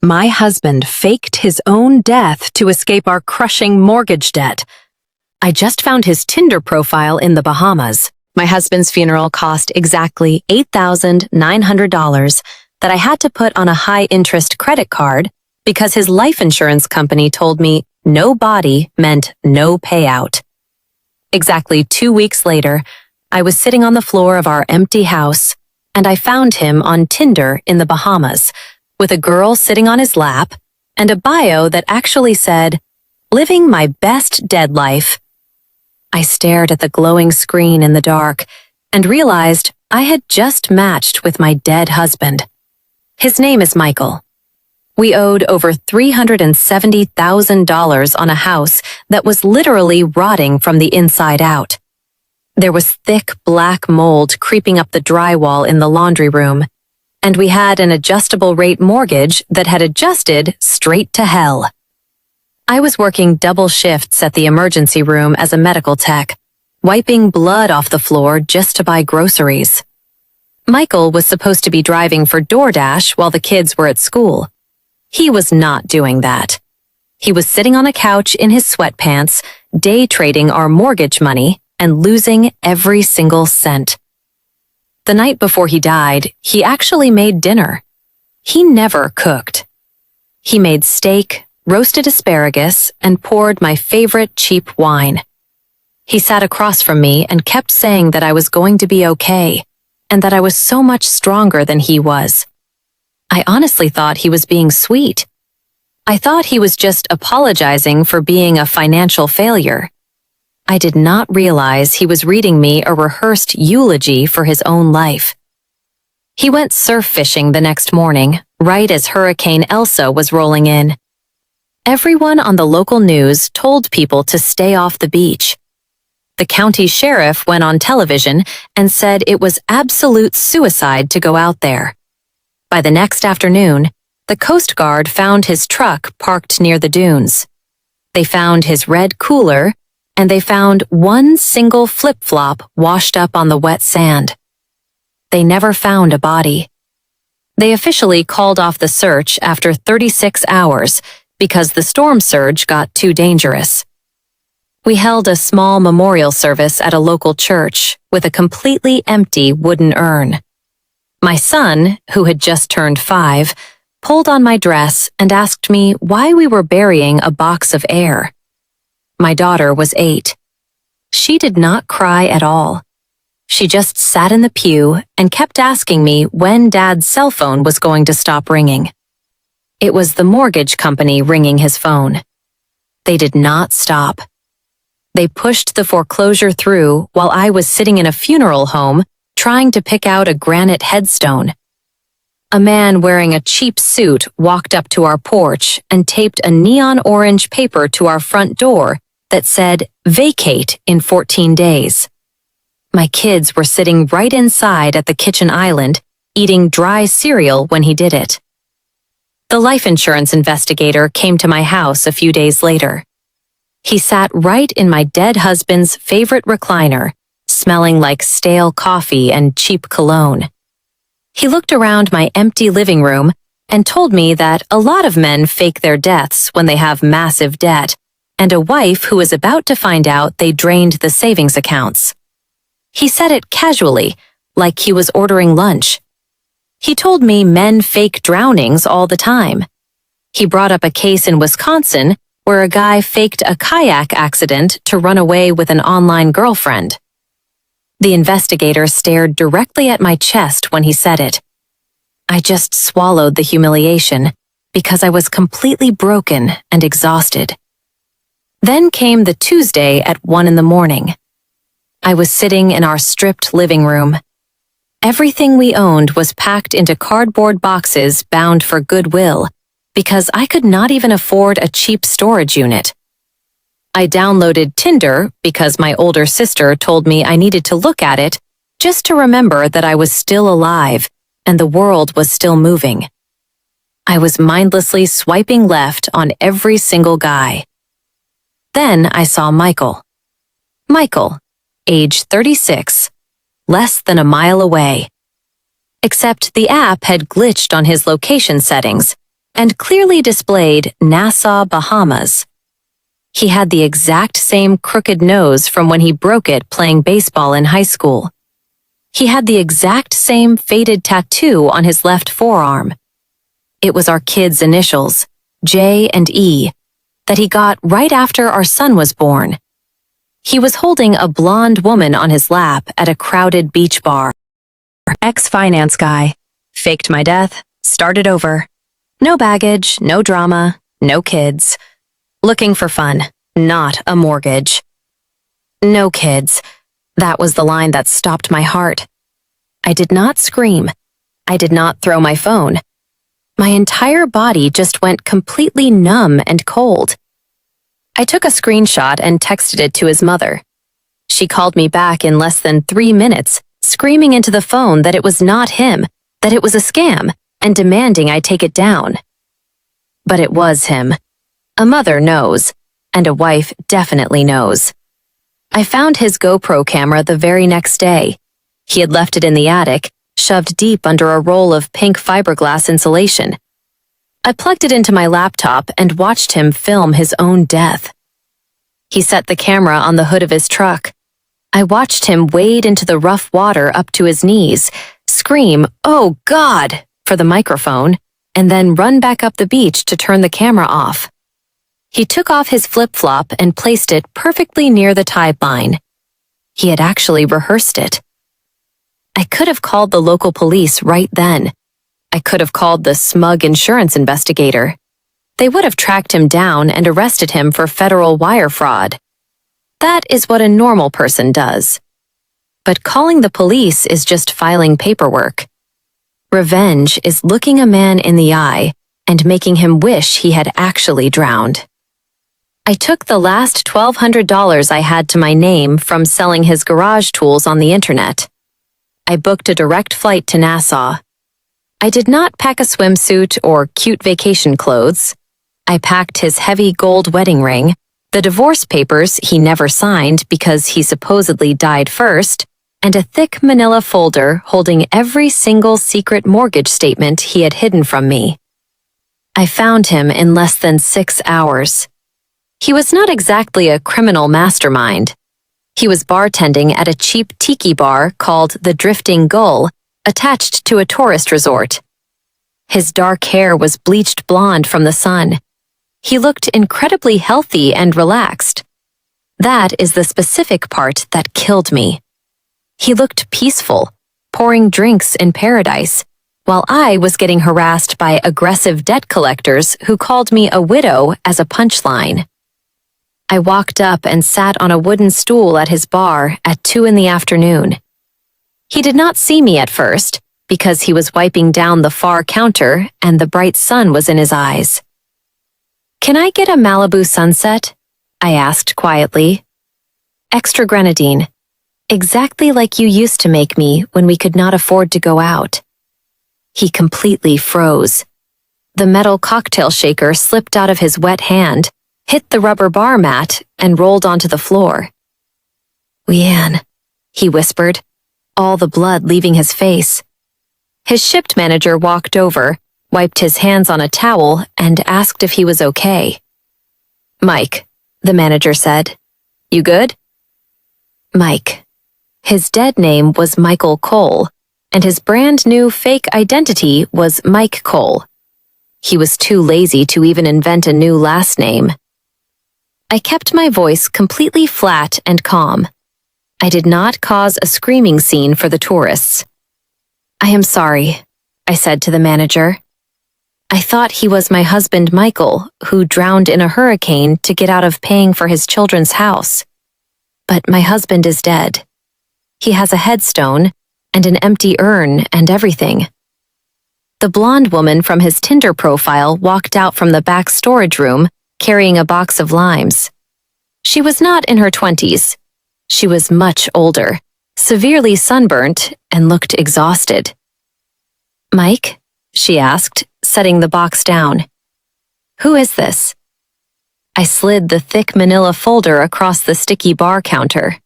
My husband faked his own death to escape our crushing mortgage debt. I just found his Tinder profile in the Bahamas. My husband's funeral cost exactly $8,900 that I had to put on a high-interest credit card because his life insurance company told me no body meant no payout. Exactly 2 weeks later, I was sitting on the floor of our empty house, and I found him on Tinder in the Bahamas, with a girl sitting on his lap, and a bio that actually said, "Living my best dead life." I stared at the glowing screen in the dark and realized I had just matched with my dead husband. His name is Michael. We owed over $370,000 on a house that was literally rotting from the inside out. There was thick black mold creeping up the drywall in the laundry room, and we had an adjustable rate mortgage that had adjusted straight to hell. I was working double shifts at the emergency room as a medical tech, wiping blood off the floor just to buy groceries. Michael was supposed to be driving for DoorDash while the kids were at school. He was not doing that. He was sitting on a couch in his sweatpants, day trading our mortgage money and losing every single cent. The night before he died, he actually made dinner. He never cooked. He made steak, roasted asparagus, and poured my favorite cheap wine. He sat across from me and kept saying that I was going to be okay, and that I was so much stronger than he was. I honestly thought he was being sweet. I thought he was just apologizing for being a financial failure. I did not realize he was reading me a rehearsed eulogy for his own life. He went surf fishing the next morning, right as Hurricane Elsa was rolling in. Everyone on the local news told people to stay off the beach. The county sheriff went on television and said it was absolute suicide to go out there. By the next afternoon, the Coast Guard found his truck parked near the dunes. They found his red cooler, and they found one single flip-flop washed up on the wet sand. They never found a body. They officially called off the search after 36 hours because the storm surge got too dangerous. We held a small memorial service at a local church with a completely empty wooden urn. My son, who had just turned 5, pulled on my dress and asked me why we were burying a box of air. My daughter was 8. She did not cry at all. She just sat in the pew and kept asking me when Dad's cell phone was going to stop ringing. It was the mortgage company ringing his phone. They did not stop. They pushed the foreclosure through while I was sitting in a funeral home trying to pick out a granite headstone. A man wearing a cheap suit walked up to our porch and taped a neon orange paper to our front door that said, "Vacate in 14 days." My kids were sitting right inside at the kitchen island, eating dry cereal when he did it. The life insurance investigator came to my house a few days later. He sat right in my dead husband's favorite recliner, smelling like stale coffee and cheap cologne. He looked around my empty living room and told me that a lot of men fake their deaths when they have massive debt, and a wife who was about to find out they drained the savings accounts. He said it casually, like he was ordering lunch. He told me men fake drownings all the time. He brought up a case in Wisconsin where a guy faked a kayak accident to run away with an online girlfriend. The investigator stared directly at my chest when he said it. I just swallowed the humiliation because I was completely broken and exhausted. Then came the Tuesday at 1 a.m. I was sitting in our stripped living room. Everything we owned was packed into cardboard boxes bound for Goodwill because I could not even afford a cheap storage unit. I downloaded Tinder because my older sister told me I needed to look at it just to remember that I was still alive and the world was still moving. I was mindlessly swiping left on every single guy. Then I saw Michael. Michael, age 36, less than a mile away. Except the app had glitched on his location settings, and clearly displayed Nassau, Bahamas. He had the exact same crooked nose from when he broke it playing baseball in high school. He had the exact same faded tattoo on his left forearm. It was our kids' initials, J and E, that he got right after our son was born. He was holding a blonde woman on his lap at a crowded beach bar. Ex-finance guy. Faked my death, started over. No baggage, no drama, no kids. Looking for fun, not a mortgage. No kids. That was the line that stopped my heart. I did not scream. I did not throw my phone. My entire body just went completely numb and cold. I took a screenshot and texted it to his mother. She called me back in less than 3 minutes, screaming into the phone that it was not him, that it was a scam, and demanding I take it down. But it was him. A mother knows, and a wife definitely knows. I found his GoPro camera the very next day. He had left it in the attic, shoved deep under a roll of pink fiberglass insulation. I plugged it into my laptop and watched him film his own death. He set the camera on the hood of his truck. I watched him wade into the rough water up to his knees, scream, "Oh God!" for the microphone, and then run back up the beach to turn the camera off. He took off his flip-flop and placed it perfectly near the tide line. He had actually rehearsed it. I could have called the local police right then. I could have called the smug insurance investigator. They would have tracked him down and arrested him for federal wire fraud. That is what a normal person does. But calling the police is just filing paperwork. Revenge is looking a man in the eye and making him wish he had actually drowned. I took the last $1,200 I had to my name from selling his garage tools on the internet. I booked a direct flight to Nassau. I did not pack a swimsuit or cute vacation clothes. I packed his heavy gold wedding ring, the divorce papers he never signed because he supposedly died first, and a thick manila folder holding every single secret mortgage statement he had hidden from me. I found him in less than 6 hours. He was not exactly a criminal mastermind. He was bartending at a cheap tiki bar called the Drifting Gull, attached to a tourist resort. His dark hair was bleached blonde from the sun. He looked incredibly healthy and relaxed. That is the specific part that killed me. He looked peaceful, pouring drinks in paradise, while I was getting harassed by aggressive debt collectors who called me a widow as a punchline. I walked up and sat on a wooden stool at his bar at 2 p.m. He did not see me at first because he was wiping down the far counter and the bright sun was in his eyes. "Can I get a Malibu sunset?" I asked quietly. "Extra grenadine. Exactly like you used to make me when we could not afford to go out." He completely froze. The metal cocktail shaker slipped out of his wet hand, hit the rubber bar mat, and rolled onto the floor. "Leanne," he whispered, all the blood leaving his face. His shift manager walked over, wiped his hands on a towel, and asked if he was okay. "Mike," the manager said. "You good?" Mike. His dead name was Michael Cole, and his brand new fake identity was Mike Cole. He was too lazy to even invent a new last name. I kept my voice completely flat and calm. I did not cause a screaming scene for the tourists. "I am sorry," I said to the manager. "I thought he was my husband Michael, who drowned in a hurricane to get out of paying for his children's house. But my husband is dead. He has a headstone and an empty urn and everything." The blonde woman from his Tinder profile walked out from the back storage room, carrying a box of limes. She was not in her 20s. She was much older, severely sunburnt, and looked exhausted. "Mike?" she asked, setting the box down. "Who is this?" I slid the thick manila folder across the sticky bar counter.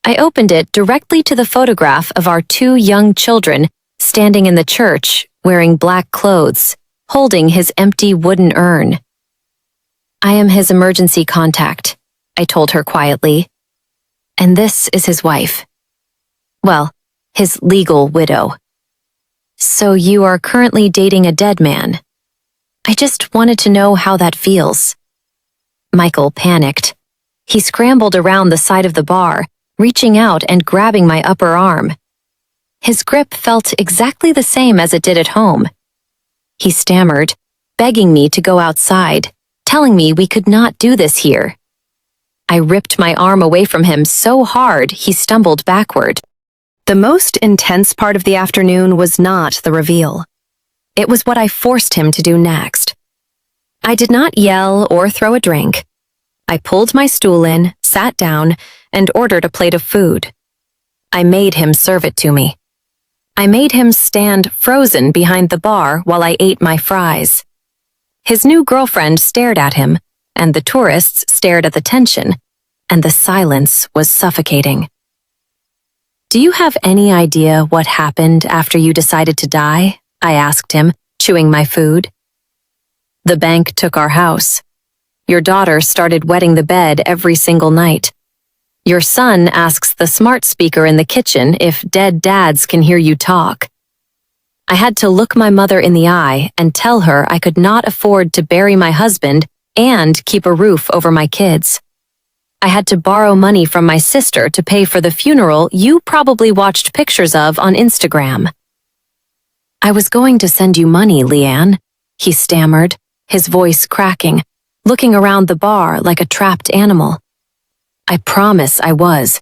I opened it directly to the photograph of our 2 young children standing in the church, wearing black clothes, holding his empty wooden urn. "I am his emergency contact," I told her quietly. "And this is his wife. Well, his legal widow. So you are currently dating a dead man. I just wanted to know how that feels." Michael panicked. He scrambled around the side of the bar, reaching out and grabbing my upper arm. His grip felt exactly the same as it did at home. He stammered, begging me to go outside, telling me we could not do this here. I ripped my arm away from him so hard he stumbled backward. The most intense part of the afternoon was not the reveal. It was what I forced him to do next. I did not yell or throw a drink. I pulled my stool in, sat down, and ordered a plate of food. I made him serve it to me. I made him stand frozen behind the bar while I ate my fries. His new girlfriend stared at him, and the tourists stared at the tension, and the silence was suffocating. "Do you have any idea what happened after you decided to die?" I asked him, chewing my food. "The bank took our house. Your daughter started wetting the bed every single night. Your son asks the smart speaker in the kitchen if dead dads can hear you talk. I had to look my mother in the eye and tell her I could not afford to bury my husband and keep a roof over my kids. I had to borrow money from my sister to pay for the funeral you probably watched pictures of on Instagram." "I was going to send you money, Leanne," he stammered, his voice cracking, looking around the bar like a trapped animal. "I promise I was.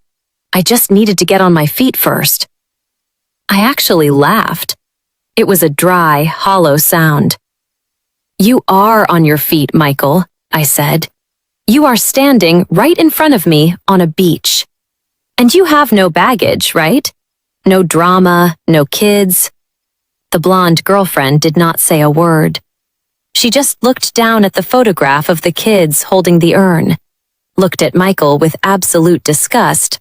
I just needed to get on my feet first." I actually laughed. It was a dry, hollow sound. "You are on your feet, Michael," I said. "You are standing right in front of me on a beach. And you have no baggage, right? No drama, no kids." The blonde girlfriend did not say a word. She just looked down at the photograph of the kids holding the urn, looked at Michael with absolute disgust,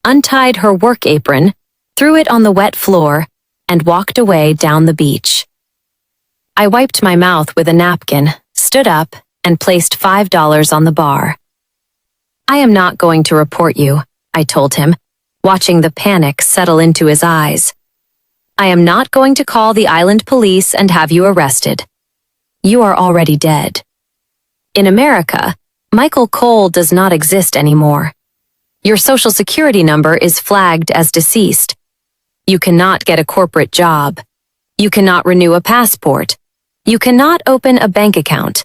untied her work apron, threw it on the wet floor, and walked away down the beach. I wiped my mouth with a napkin, stood up, and placed $5 on the bar. "I am not going to report you," I told him, watching the panic settle into his eyes. "I am not going to call the island police and have you arrested. You are already dead. In America, Michael Cole does not exist anymore. Your social security number is flagged as deceased. You cannot get a corporate job. You cannot renew a passport. You cannot open a bank account.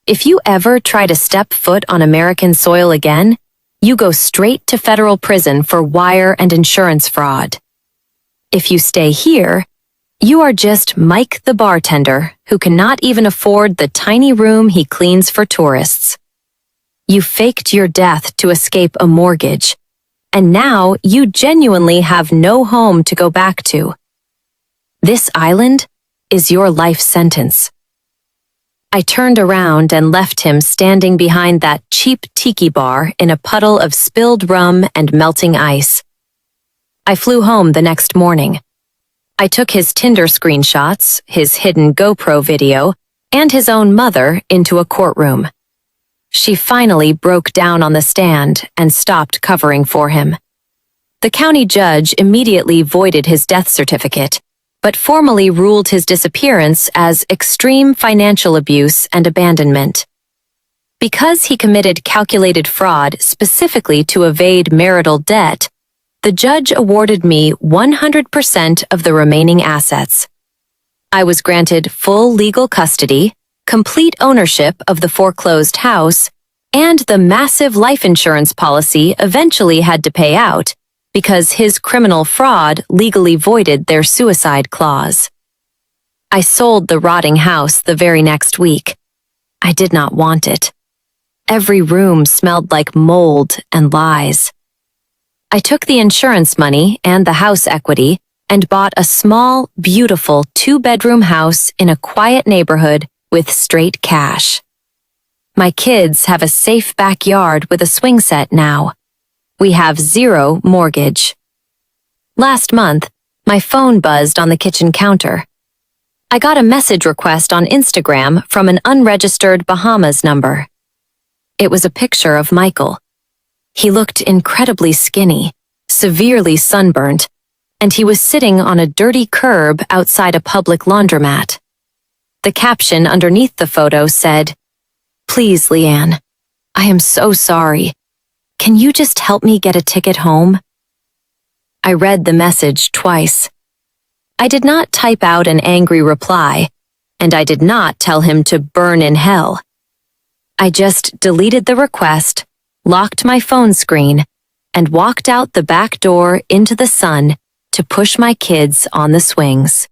If you ever try to step foot on American soil again, you go straight to federal prison for wire and insurance fraud. If you stay here, you are just Mike the bartender who cannot even afford the tiny room he cleans for tourists. You faked your death to escape a mortgage, and now you genuinely have no home to go back to. This island is your life sentence." I turned around and left him standing behind that cheap tiki bar in a puddle of spilled rum and melting ice. I flew home the next morning. I took his Tinder screenshots, his hidden GoPro video, and his own mother into a courtroom. She finally broke down on the stand and stopped covering for him. The county judge immediately voided his death certificate, but formally ruled his disappearance as extreme financial abuse and abandonment. Because he committed calculated fraud specifically to evade marital debt, the judge awarded me 100% of the remaining assets. I was granted full legal custody, complete ownership of the foreclosed house, and the massive life insurance policy eventually had to pay out because his criminal fraud legally voided their suicide clause. I sold the rotting house the very next week. I did not want it. Every room smelled like mold and lies. I took the insurance money and the house equity and bought a small, beautiful 2-bedroom house in a quiet neighborhood with straight cash. My kids have a safe backyard with a swing set now. We have 0 mortgage. Last month, my phone buzzed on the kitchen counter. I got a message request on Instagram from an unregistered Bahamas number. It was a picture of Michael. He looked incredibly skinny, severely sunburnt, and he was sitting on a dirty curb outside a public laundromat. The caption underneath the photo said, "Please, Leanne, I am so sorry. Can you just help me get a ticket home?" I read the message twice. I did not type out an angry reply, and I did not tell him to burn in hell. I just deleted the request, locked my phone screen, and walked out the back door into the sun to push my kids on the swings.